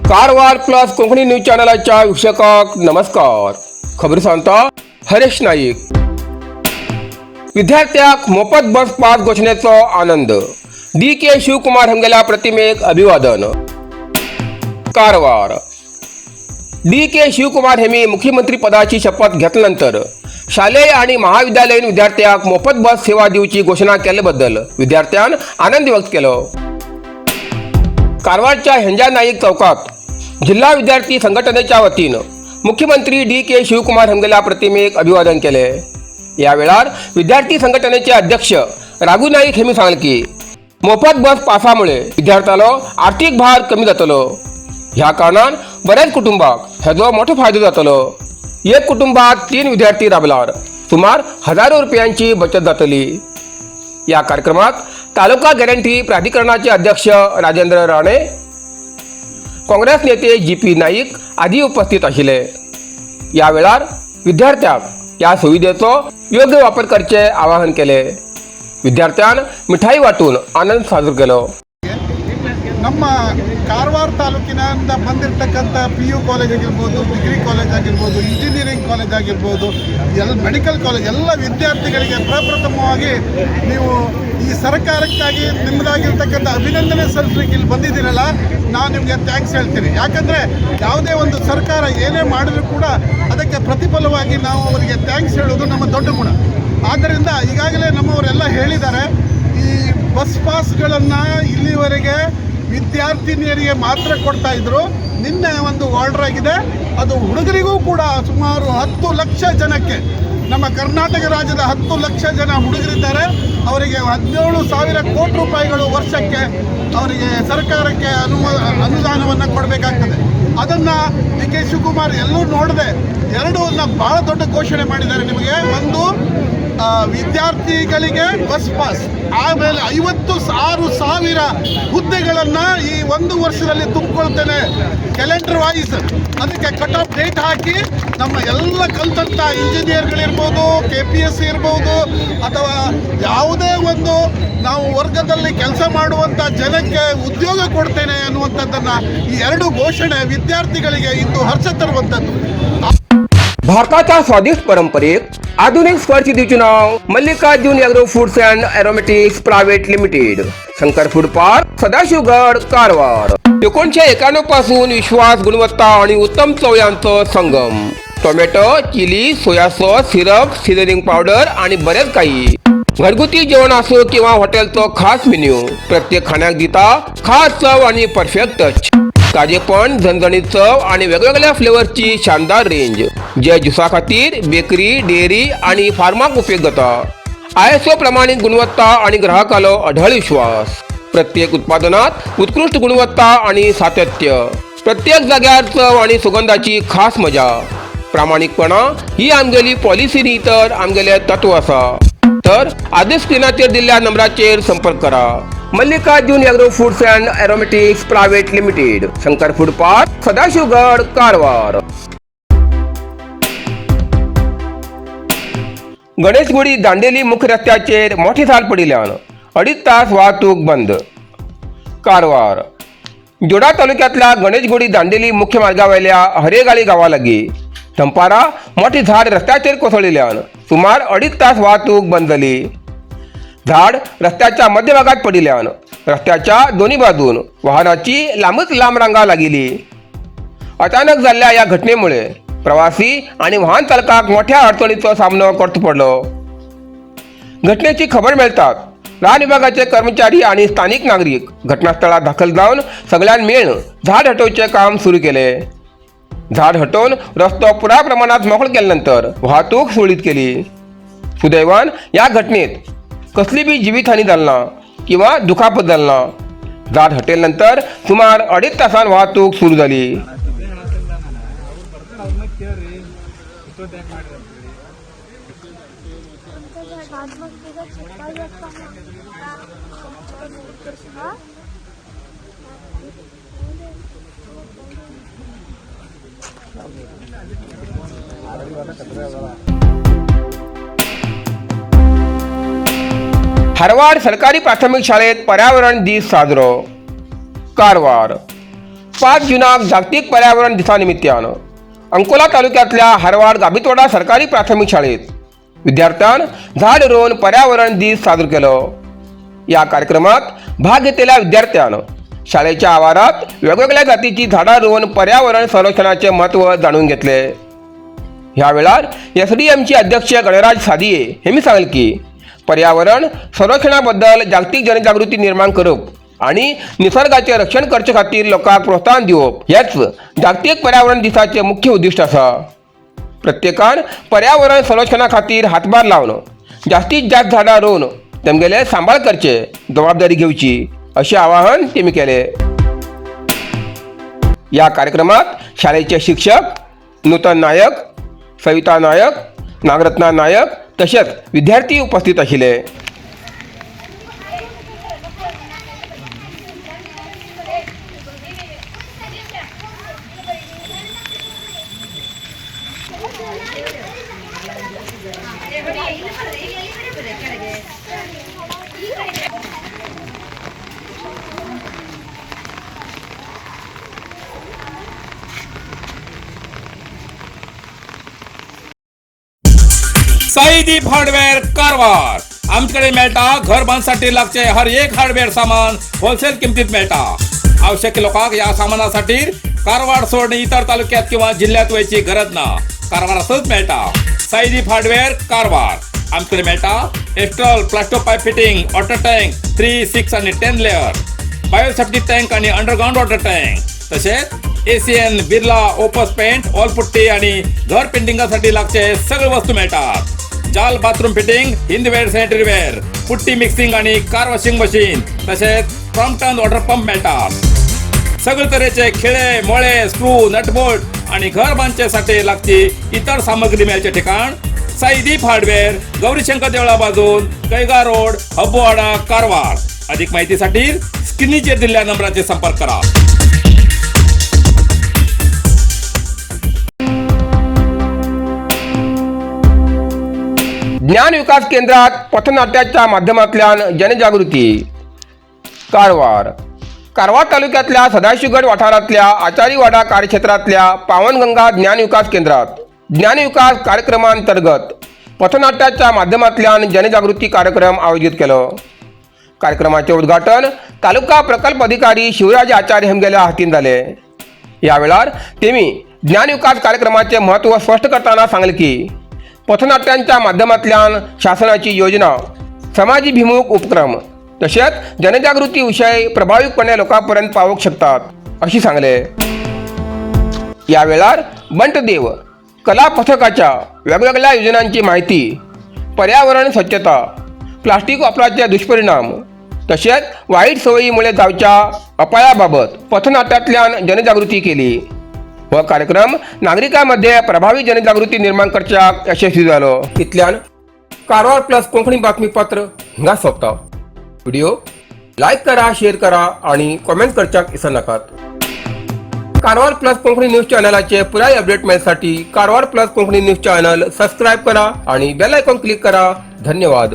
Karwar plus Konkani news चॅनलच्या वीक्षकांक नमस्कार. खबरी सांगता हरेश नाईक. विद्यार्थ्यांक मोफत बस पास घोषणेचो आनंद. DK शिवकुमार हेंगेल्या प्रतिमेक अभिवादन. कारवार. DK शिवकुमार हेमी मुख्यमंत्री पदाची शपथ घेतल्यानंतर शालेय आणि महाविद्यालयीन विद्यार्थ्यांक मोफत बस सेवा दिवची घोषणा केल्याबद्दल विद्यार्थ्यांन आनंद व्यक्त केलो. कारवारच्या हेंजा नाईक चौकात जिल्हा विद्यार्थी संघटनेच्या वतीनं मुख्यमंत्री DK शिवकुमार हेंगेल्या प्रतिमेक अभिवादन केले. या वेळार विद्यार्थी संघटनेचे अध्यक्ष राघू नाईक हेमी सांगले की मोफत बस पासामुळे विद्यार्थ्यालो आर्थिक भार कमी जातलो. ह्या कारणान बऱ्याच कुटुंबाक हेजो मोठो फायदो जातलो. एक कुटुंबात 3 विद्यार्थी राबल्यार सुमार हजारो रुपयांची बचत जातली. या कार्यक्रमात तालुका गॅरंटी प्राधिकरणाचे अध्यक्ष राजेंद्र राणे, काँग्रेस नेते GP नाईक आदी उपस्थित आशिल्ले. या वेळार विद्यार्थ्यांक या सुविधेचो योग्य वापर करचे आवाहन केले. विद्यार्थ्यांन मिठाई वाटून आनंद साजरा केलो. ನಮ್ಮ ಕಾರವಾರ ತಾಲೂಕಿನಿಂದ ಬಂದಿರತಕ್ಕಂಥ PU ಕಾಲೇಜ್ ಆಗಿರ್ಬೋದು, ಡಿಗ್ರಿ ಕಾಲೇಜ್ ಆಗಿರ್ಬೋದು, ಇಂಜಿನಿಯರಿಂಗ್ ಕಾಲೇಜ್ ಆಗಿರ್ಬೋದು, ಮೆಡಿಕಲ್ ಕಾಲೇಜ್ ಎಲ್ಲ ವಿದ್ಯಾರ್ಥಿಗಳಿಗೆ ಪ್ರಪ್ರಥಮವಾಗಿ ನೀವು ಈ ಸರ್ಕಾರಕ್ಕಾಗಿ ನಿಮ್ಮದಾಗಿರ್ತಕ್ಕಂಥ ಅಭಿನಂದನೆ ಸಲ್ಲಿಸಲಿಕ್ಕೆ ಇಲ್ಲಿ ಬಂದಿದ್ದೀರಲ್ಲ, ನಾನು ನಿಮಗೆ ಥ್ಯಾಂಕ್ಸ್ ಹೇಳ್ತೀನಿ. ಯಾಕಂದರೆ ಯಾವುದೇ ಒಂದು ಸರ್ಕಾರ ಏನೇ ಮಾಡಿದರೂ ಕೂಡ ಅದಕ್ಕೆ ಪ್ರತಿಫಲವಾಗಿ ನಾವು ಅವರಿಗೆ ಥ್ಯಾಂಕ್ಸ್ ಹೇಳೋದು ನಮ್ಮ ದೊಡ್ಡ ಗುಣ. ಆದ್ದರಿಂದ ಈಗಾಗಲೇ ನಮ್ಮವರೆಲ್ಲ ಹೇಳಿದ್ದಾರೆ, ಈ ಬಸ್ ಪಾಸ್ಗಳನ್ನು ಇಲ್ಲಿವರೆಗೆ ವಿದ್ಯಾರ್ಥಿನಿಯರಿಗೆ ಮಾತ್ರ ಕೊಡ್ತಾ ಇದ್ರು. ನಿನ್ನೆ ಒಂದು ಆರ್ಡರ್ ಆಗಿದೆ, ಅದು ಹುಡುಗರಿಗೂ ಕೂಡ ಸುಮಾರು 10 ಲಕ್ಷ ಜನಕ್ಕೆ, ನಮ್ಮ ಕರ್ನಾಟಕ ರಾಜ್ಯದ 10 ಲಕ್ಷ ಜನ ಹುಡುಗರಿದ್ದಾರೆ, ಅವರಿಗೆ 17,000 ಕೋಟಿ ರೂಪಾಯಿಗಳು ವರ್ಷಕ್ಕೆ ಅವರಿಗೆ ಸರ್ಕಾರಕ್ಕೆ ಅನುದಾನವನ್ನು ಕೊಡಬೇಕಾಗ್ತದೆ. ಅದನ್ನು DK ಶಿವಕುಮಾರ್ ಎಲ್ಲೂ ನೋಡದೆ ಭಾಳ ದೊಡ್ಡ ಘೋಷಣೆ ಮಾಡಿದ್ದಾರೆ. ನಿಮಗೆ ಒಂದು ವಿದ್ಯಾರ್ಥಿಗಳಿಗೆ ಬಸ್ ಪಾಸ್, ಆಮೇಲೆ 56,000 ಹುದ್ದೆಗಳನ್ನು ಈ 1 ವರ್ಷದಲ್ಲಿ ತುಂಬಿಕೊಳ್ತೇನೆ ಕ್ಯಾಲೆಂಡರ್ ವಾಯ್ಸ್. ಅದಕ್ಕೆ ಕಟ್ ಆಫ್ ಡೇಟ್ ಹಾಕಿ ನಮ್ಮ ಎಲ್ಲ ಕಲ್ತಂಥ ಇಂಜಿನಿಯರ್ಗಳಿರ್ಬೋದು, KPSC ಇರ್ಬೋದು, ಅಥವಾ ಯಾವುದೇ ಒಂದು ನಾವು ವರ್ಗದಲ್ಲಿ ಕೆಲಸ ಮಾಡುವಂಥ ಜನಕ್ಕೆ ಉದ್ಯೋಗ ಕೊಡ್ತೇನೆ ಅನ್ನುವಂಥದ್ದನ್ನು ಈ 2 ಘೋಷಣೆ ವಿದ್ಯಾರ್ಥಿಗಳಿಗೆ ಇಂದು ಹರ್ಷ ತರುವಂಥದ್ದು. भारताच्या स्वादिष्ट परंपरेक आधुनिक स्पर्श दिवचे नाव Mallikarjun agro foods and aromatics private limited, Shankar food park, Sadashivgad, Karwar. 1991 पासून विश्वास, गुणवत्ता आणि उत्तम चव यांचा संगम. Tomato, chilli, soya sauce, syrup, seasoning powder आणि बरेच काही. घरगुती जेवण असो किंवा हॉटेलचं खास मेन्यू, प्रत्येक खाण्याक दिता खास चव आणि परफेक्ट टच. ताजेपण, झणझणीत चव आणि वेगवेगळ्या फ्लेवरची शानदार रेंज, जे ज्युसा खातीर, बेकरी, डेअरी आणि फार्माक उपयोग जाता. ISO प्रमाणित गुणवत्ता आणि ग्राहकालो अढळ विश्वास. प्रत्येक उत्पादनात उत्कृष्ट गुणवत्ता आणि सातत्य. प्रत्येक जाग्यार चव आणि सुगंधाची खास मजा. प्रामाणिकपणा ही आमगेली पॉलिसी न्ही तर आमगेले तत्व आसा. तर आधी स्क्रीनाचेर दिल्ल्या नंबराचेर संपर्क करा. Mallikarjun agro foods and aromatics private limited, Shankar food park, Sadashivgad, Karwar. Ganeshgudi Dandeli मुख्य रस्त्याचेर मोठी झाड पडिल्ल्यान 2.5 तास वाहतूक बंद. कारवार. जोडा तालुक्यातल्या गणेशगुडी दांडेली मुख्य मार्गावयल्या हरेगाळी गावा लागीं दनपारा मोठी झाड रस्त्याचेर कोसळिल्ल्यान सुमार 2.5 तास वाहतूक बंद झाली. झाड रस्त्याच्या मध्यभागात पडिल्ल्यान रस्त्याच्या दोन्ही बाजून वाहनाची लांबच लांब रांगा लागिली. अचानक झालेल्या या घटनेमुळे प्रवासी आणि वाहन चालकाक मोठ्या अडचणीचा सामना करचो पडलो. घटनेची खबर मिळताच रान विभागाचे कर्मचारी आणि स्थानिक नागरिक घटनास्थळात दाखल जाऊन सगळ्यांनी मिळून झाड हटवचे काम सुरू केले. झाड हटवून रस्तो पुऱ्या प्रमाणात मोकळो केल्यानंतर वाहतूक सुरळीत केली. सुदैवान या घटनेत कसली बी जीवितहानी झाली किंवा दुखापत झाली. झाड हटेल्यानंतर सुमार 2.5 तासान वाहतूक सुरू झाली. हरवाड सरकारी प्राथमिक शाळेत पर्यावरण दिवस साजरो. कारवार. 5 जुनाक जागतिक पर्यावरण दिसानिमित्तान अंकोला तालुक्यातल्या हारवाड गाभितवाडा सरकारी प्राथमिक शाळेत विद्यार्थ्यांन झाड रोवन पर्यावरण दिस साजरो केलो. या कार्यक्रमात भाग घेतलेल्या विद्यार्थ्यांन शाळेच्या आवारात वेगवेगळ्या जातीची झाडां रोवन पर्यावरण संरक्षणाचे महत्त्व जाणून घेतले. ह्या वेळार SDMचे अध्यक्ष गणराज सादिये हेमी सांगले की पर्यावरण संरक्षणाबद्दल जागतिक जनजागृती निर्माण करप आणि निसर्गाचे रक्षण करचे खातीर लोकांक प्रोत्साहन दिवप हेच जागतिक पर्यावरण दिसाचे मुख्य उद्दिष्ट आसा. प्रत्येकान पर्यावरण संरक्षणा खातीर हातभार लावन जास्तीत जास्त झाडां रोवन तेमगेले सांबाळ करचे जबाबदारी घेवची असे आवाहन तेमी केले. या कार्यक्रमात शाळेचे शिक्षक नूतन नायक, सविता नायक, नागरत्ना नायक तसेच विद्यार्थी उपस्थित आशिल्ले. साईदीप हार्डवेअर कारवार. आमच्याकडे मेळटा घर बांधसाठी लागचे हर एक हार्डवेअर सामान होलसेल किमतीत मेळटा. आवश्यक लोकांक या सामानासाठी कारवार सोडून इतर तालुक्यात किंवा जिल्ह्यात वयची गरज ना. कारवारातच मेळटा. साईदीप हार्डवेअर कारवार. आमच्याकडे मेळटा Astral plasto pipe fitting, water tank 3, 6 आणि 10 लेअर, बायोसेफ्टी टँक आणि अंडरग्राउंड वॉटर टँक, तसेच ACN, Birla, Opus paint, wall putty आणि घर पेंटिंगासाठी लागचे सगळे वस्तू मेळतात. जाल bathroom fitting, Hindware, sanitary ware, putty mixing आणि कार वॉशिंग मशीन तसेच क्रॉम्प्टन वॉटर पंप मेळतात. सगळे तरेचे खिळे, मोळे, स्क्रू, नटबोल्ट आणि घर बांधचेसाठी लागची इतर सामग्री मेळचे ठिकाण साईदीप हार्डवेअर, गौरीशंकर देवळा बाजून, कैगा रोड, हब्बुवाडा, कारवार. अधिक माहितीसाठी स्क्रीनचेर दिलेल्या नंबराचे संपर्क करा. ज्ञान विकास केंद्रात पथनाट्याच्या माध्यमातल्यान जनजागृती. कारवार तालुक्यातल्या सदाशिवगड वाठारातल्या आचारीवाडा कार्यक्षेत्रातल्या पावनगंगा ज्ञान विकास केंद्रात ज्ञान विकास कार्यक्रमांतर्गत पथनाट्याच्या माध्यमातल्यान जनजागृती कार्यक्रम आयोजित केलो. कार्यक्रमाचे उद्घाटन तालुका प्रकल्प अधिकारी शिवराज आचार्य हेमगेल्या हातीन जाले. या वेळार तेमी ज्ञान विकास कार्यक्रमाचे महत्त्व स्पष्ट करताना सांगले की पथनाट्यांच्या माध्यमातल्यान शासनाची योजना, समाजीभिमुख उपक्रम तसेच जनजागृती विषय प्रभावीपणे लोकांपर्यंत पावूक शकतात अशी सांगले. या वेळार बंटदेव कला पथकाच्या वेगवेगळ्या योजनांची माहिती, पर्यावरण स्वच्छता, प्लास्टिक वापराचे दुष्परिणाम तसेच वाईट सवयीमुळे जावच्या अपायाबाबत पथनाट्यातल्यान जनजागृती केली व कार्यक्रम नागरिकांमध्ये प्रभावी जनजागृती निर्माण करच्याक यशस्वी झालो. इतल्यान कारवार प्लस कोंकणी बातमीपत्र हिंगा सोंपता. व्हिडिओ लाईक करा, शेअर करा आणि कमेंट करच्याक विसरू नकात. कारवार प्लस कोंकणी न्यूज चॅनलाचे पुराय अपडेट मिळण्यासाठी Karwar plus Konkani news channel subscribe करा आणि बेल आयकॉन क्लिक करा. धन्यवाद.